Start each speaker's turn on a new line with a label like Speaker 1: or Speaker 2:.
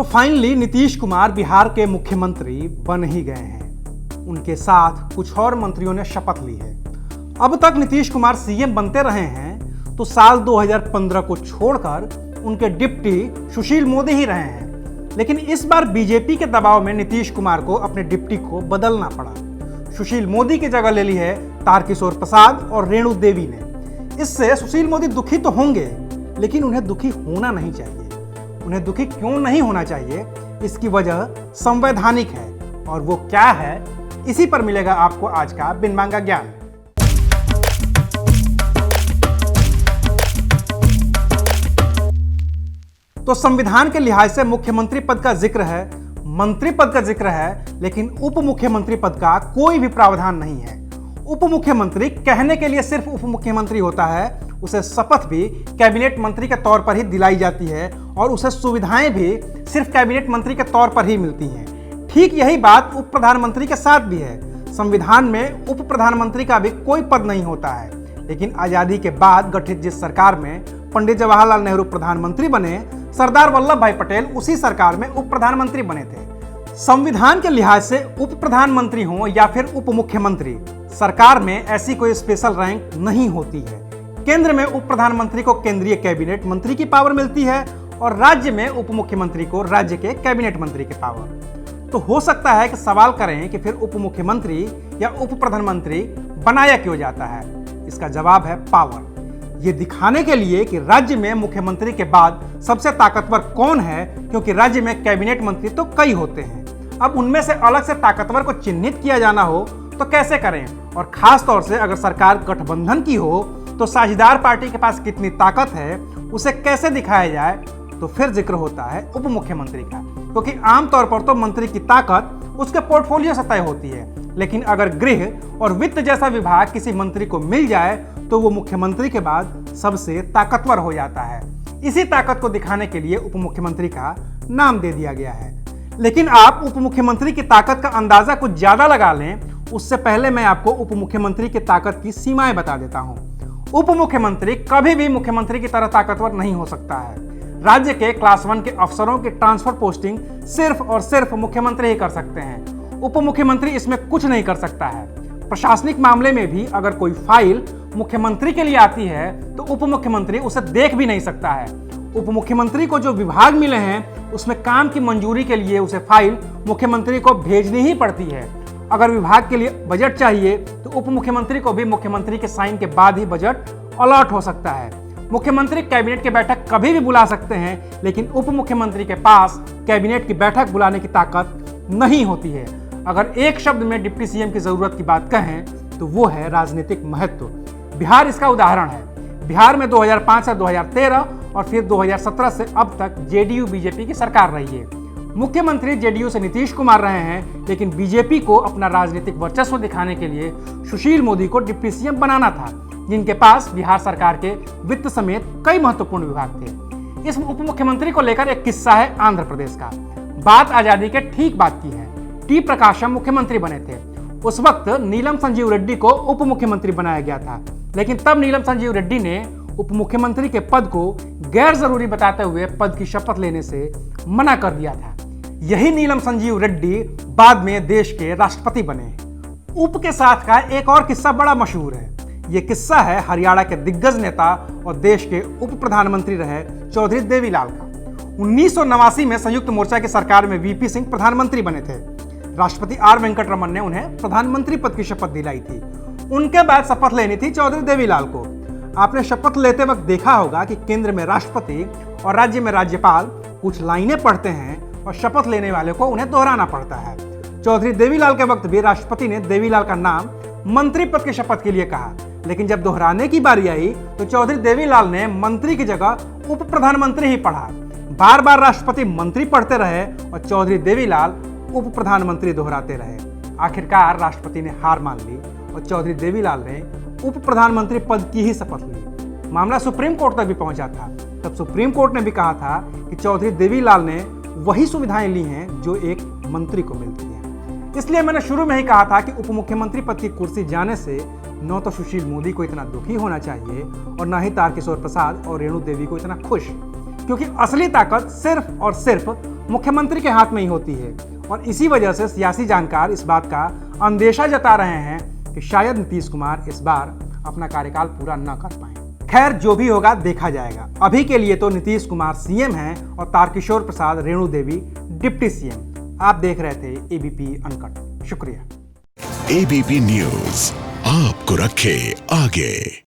Speaker 1: तो फाइनली नीतीश कुमार बिहार के मुख्यमंत्री बन ही गए हैं। उनके साथ कुछ और मंत्रियों ने शपथ ली है। अब तक नीतीश कुमार सीएम बनते रहे हैं तो साल 2015 को छोड़कर उनके डिप्टी सुशील मोदी ही रहे हैं। लेकिन इस बार बीजेपी के दबाव में नीतीश कुमार को अपने डिप्टी को बदलना पड़ा। सुशील मोदी की जगह ले ली है तारकिशोर प्रसाद और रेणु देवी ने। इससे सुशील मोदी दुखी तो होंगे, लेकिन उन्हें दुखी होना नहीं चाहिए। उन्हें दुखी क्यों नहीं होना चाहिए, इसकी वजह संवैधानिक है, और वो क्या है, इसी पर मिलेगा आपको आज का बिन मांगा ज्ञान। तो संविधान के लिहाज से मुख्यमंत्री पद का जिक्र है, मंत्री पद का जिक्र है, लेकिन उप मुख्यमंत्री पद का कोई भी प्रावधान नहीं है। उप मुख्यमंत्री कहने के लिए सिर्फ उप मुख्यमंत्री होता है, उसे शपथ भी कैबिनेट मंत्री के तौर पर ही दिलाई जाती है और उसे सुविधाएं भी सिर्फ कैबिनेट मंत्री के तौर पर ही मिलती हैं। ठीक यही बात उप प्रधानमंत्री के साथ भी है। संविधान में उप प्रधानमंत्री का भी कोई पद नहीं होता है, लेकिन आजादी के बाद गठित जिस सरकार में पंडित जवाहरलाल नेहरू प्रधानमंत्री बने, सरदार वल्लभ भाई पटेल उसी सरकार में उप प्रधानमंत्री बने थे। संविधान के लिहाज से उप प्रधानमंत्री हो या फिर उप मुख्यमंत्री, सरकार में ऐसी कोई स्पेशल रैंक नहीं होती है। केंद्र में उप प्रधानमंत्री को केंद्रीय कैबिनेट मंत्री की पावर मिलती है और राज्य में उप मुख्यमंत्री को राज्य के कैबिनेट मंत्री की पावर। तो हो सकता है कि सवाल करें कि फिर उप मुख्यमंत्री या उप प्रधानमंत्री बनाया क्यों जाता है। इसका जवाब है पावर। ये दिखाने के लिए कि राज्य में मुख्यमंत्री के बाद सबसे ताकतवर कौन है, क्योंकि राज्य में कैबिनेट मंत्री तो कई होते हैं। अब उनमें से अलग से ताकतवर को चिन्हित किया जाना हो तो कैसे करें, और खास तौर से अगर सरकार गठबंधन की हो तो साझेदार पार्टी के पास कितनी ताकत है, उसे कैसे दिखाया जाए। तो फिर जिक्र होता है उप मुख्यमंत्री का, क्योंकि आमतौर पर तो मंत्री की ताकत उसके पोर्टफोलियो से तय होती है, लेकिन अगर गृह और वित्त जैसा विभाग किसी मंत्री को मिल जाए तो वो मुख्यमंत्री के बाद सबसे ताकतवर हो जाता है। इसी ताकत को दिखाने के लिए उप मुख्यमंत्री का नाम दे दिया गया है। लेकिन आप उप मुख्यमंत्री की ताकत का अंदाजा कुछ ज्यादा लगा लें, उससे पहले मैं आपको उप मुख्यमंत्री की ताकत की सीमाएं बता देता हूं। उप मुख्यमंत्री कभी भी मुख्यमंत्री की तरह ताकतवर नहीं हो सकता है। राज्य के क्लास 1 के अफसरों की ट्रांसफर पोस्टिंग सिर्फ और सिर्फ मुख्यमंत्री ही कर सकते हैं। उप मुख्यमंत्री इसमें कुछ नहीं कर सकता है। प्रशासनिक मामले में भी अगर कोई फाइल मुख्यमंत्री के लिए आती है तो उप मुख्यमंत्री उसे देख भी नहीं सकता है। उप मुख्यमंत्री को जो विभाग मिले हैं उसमें काम की मंजूरी के लिए उसे फाइल मुख्यमंत्री को भेजनी ही पड़ती है। अगर विभाग के लिए बजट चाहिए तो उप मुख्यमंत्री को भी मुख्यमंत्री के साइन के बाद ही बजट अलॉट हो सकता है। मुख्यमंत्री कैबिनेट की बैठक कभी भी बुला सकते हैं, लेकिन उप मुख्यमंत्री के पास कैबिनेट की बैठक बुलाने की ताकत नहीं होती है। अगर एक शब्द में डिप्टी सीएम की जरूरत की बात कहें तो वो है राजनीतिक महत्व। बिहार इसका उदाहरण है। बिहार में 2005 से 2013 और फिर 2017 से अब तक जेडीयू बीजेपी की सरकार रही है। मुख्यमंत्री जेडीयू से नीतीश कुमार रहे हैं, लेकिन बीजेपी को अपना राजनीतिक वर्चस्व दिखाने के लिए सुशील मोदी को डिप्टी सीएम बनाना था, जिनके पास बिहार सरकार के वित्त समेत कई महत्वपूर्ण विभाग थे। इस उप मुख्यमंत्री को लेकर एक किस्सा है आंध्र प्रदेश का। बात आजादी के ठीक बाद की है। टी प्रकाशम मुख्यमंत्री बने थे। उस वक्त नीलम संजीव रेड्डी को उप मुख्यमंत्री बनाया गया था, लेकिन तब नीलम संजीव रेड्डी ने उप मुख्यमंत्री के पद को गैर जरूरी बताते हुए पद की शपथ लेने से मना कर दिया था। यही नीलम संजीव रेड्डी बाद में देश के राष्ट्रपति बने। उप के साथ का एक और किस्सा बड़ा मशहूर है। यह किस्सा है हरियाणा के दिग्गज नेता और देश के उप प्रधानमंत्री रहे चौधरी देवीलाल का। 1989 में संयुक्त मोर्चा की सरकार में वीपी सिंह प्रधानमंत्री बने थे। राष्ट्रपति आर वेंकटरमन ने उन्हें प्रधानमंत्री पद की शपथ दिलाई थी। उनके बाद शपथ लेनी थी चौधरी देवीलाल को। आपने शपथ लेते वक्त देखा होगा कि केंद्र में राष्ट्रपति और राज्य में राज्यपाल कुछ लाइनें पढ़ते हैं और शपथ लेने वाले को उन्हें दोहराना पड़ता है। चौधरी देवीलाल के वक्त भी राष्ट्रपति ने देवीलाल का नाम मंत्री पद की शपथ के लिए कहा, लेकिन जब दोहराने की बारी आई तो चौधरी देवीलाल ने मंत्री की जगह उप प्रधानमंत्री ही पढ़ा। बार बार राष्ट्रपति मंत्री पढ़ते रहे और चौधरी देवीलाल उप प्रधानमंत्री दोहराते रहे। आखिरकार राष्ट्रपति ने हार मान ली और चौधरी देवीलाल ने उप प्रधानमंत्री पद की ही शपथ ली। मामला सुप्रीम कोर्ट तक भी पहुंचा था। तब सुप्रीम कोर्ट ने भी कहा था कि चौधरी देवीलाल ने वही सुविधाएं ली हैं जो एक मंत्री को मिलती हैं। इसलिए मैंने शुरू में ही कहा था कि उप मुख्यमंत्री पद की कुर्सी जाने से न तो सुशील मोदी को इतना दुखी होना चाहिए और न ही तारकिशोर प्रसाद और रेणु देवी को इतना खुश, क्योंकि असली ताकत सिर्फ और सिर्फ मुख्यमंत्री के हाथ में ही होती है और इसी वजह से सियासी जानकार इस बात का अंदेशा जता रहे हैं कि शायद नीतीश कुमार इस बार अपना कार्यकाल पूरा न कर पाए। खैर, जो भी होगा देखा जाएगा। अभी के लिए तो नीतीश कुमार सीएम हैं और तारकिशोर प्रसाद रेणु देवी डिप्टी सीएम। आप देख रहे थे एबीपी अनकट। शुक्रिया।
Speaker 2: एबीपी न्यूज आपको रखे आगे।